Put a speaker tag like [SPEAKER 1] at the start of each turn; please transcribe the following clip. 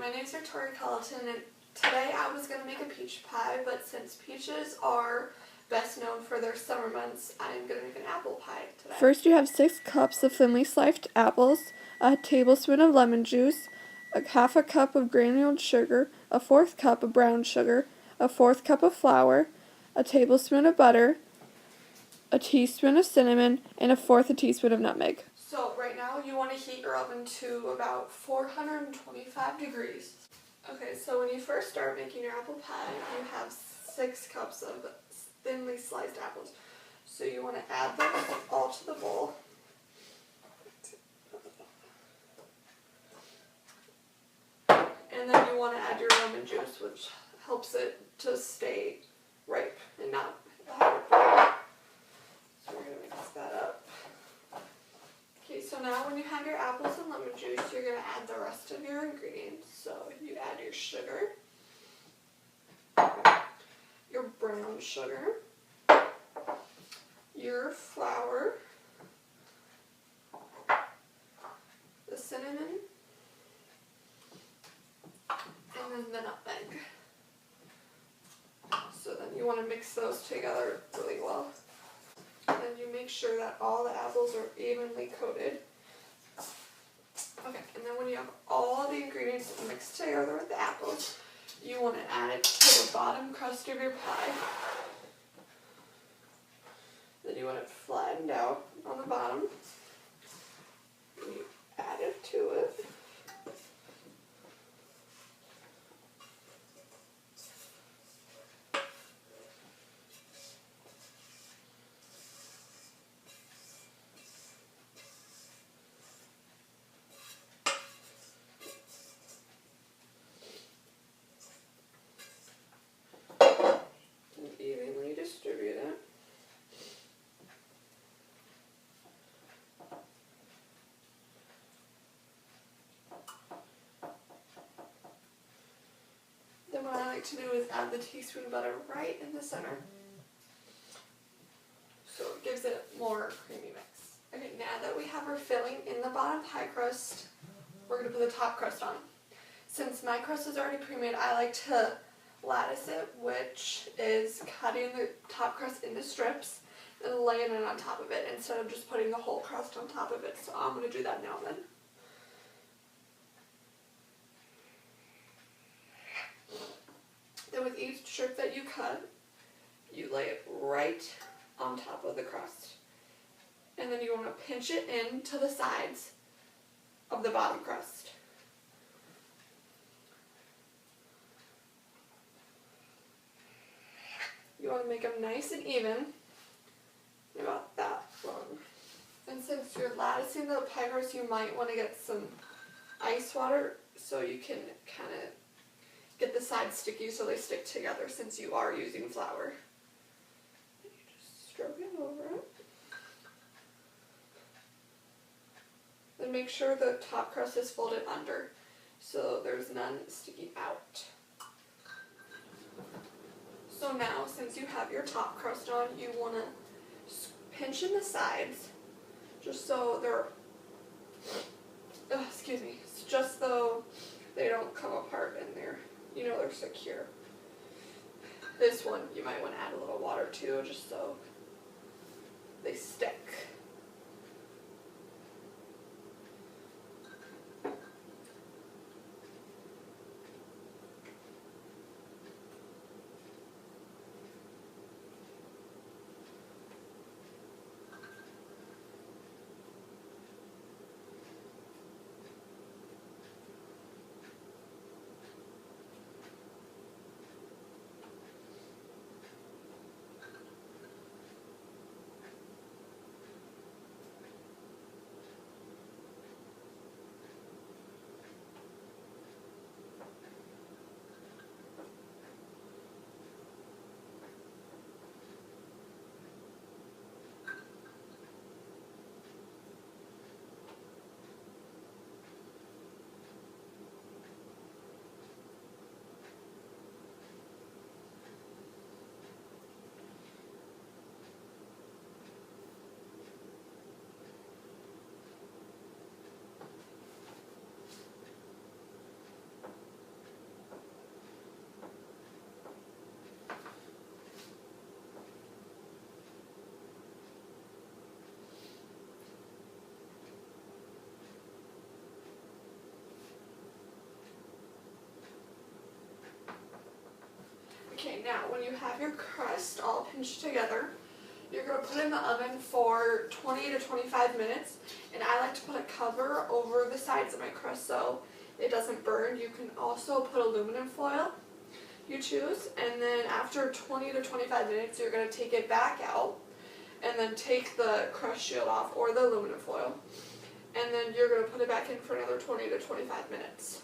[SPEAKER 1] my name is Victoria Colleton, and today I was going to make a peach pie, but since peaches are best known for their summer months, I'm going to make an apple pie today.
[SPEAKER 2] First, you have 6 cups of thinly sliced apples, a tablespoon of lemon juice, half a cup of granulated sugar, a 1/4 cup of brown sugar, a 1/4 cup of flour, a tablespoon of butter, a teaspoon of cinnamon, and a 1/4 teaspoon of nutmeg.
[SPEAKER 1] So right now you want to heat your oven to about 425 degrees. Okay, so when you first start making your apple pie, you have 6 cups of thinly sliced apples. So you want to add them all to the bowl. And then you want to add your lemon juice, which helps it to stay ripe and not hard. So we're going to mix that up. Okay, so now when you have your apples and lemon juice, you're going to add the rest of your ingredients. So you add your sugar, your brown sugar, your flour, the cinnamon, and then the nutmeg. So then you want to mix those together really well. And then you make sure that all the apples are evenly coated. Okay, and then when you have all the ingredients mixed together with the apples, you want to add it to the bottom crust of your pie. Then you want it flattened out on the bottom. And you add it to it. Evenly distribute it. Then what I like to do is add the teaspoon of butter right in the center. So it gives it a more creamy mix. Okay, now that we have our filling in the bottom pie crust, we're going to put the top crust on. Since my crust is already pre-made, I like to lattice it, which is cutting the top crust into strips and laying it on top of it instead of just putting the whole crust on top of it. So I'm going to do that now then. Then with each strip that you cut, you lay it right on top of the crust. And then you want to pinch it into the sides of the bottom crust. You want to make them nice and even, about that long. And since you're latticing the pie crust, you might want to get some ice water so you can kind of get the sides sticky so they stick together since you are using flour. You just stroke it over it. Then make sure the top crust is folded under so there's none sticking out. So now, since you have your top crust on, you want to pinch in the sides, just so they're, just so they don't come apart and they're secure. This one, you might want to add a little water too, just so they stick. Okay, now when you have your crust all pinched together, you're going to put it in the oven for 20 to 25 minutes. And I like to put a cover over the sides of my crust so it doesn't burn. You can also put aluminum foil, you choose. And then after 20 to 25 minutes, you're going to take it back out and then take the crust shield off or the aluminum foil. And then you're going to put it back in for another 20 to 25 minutes.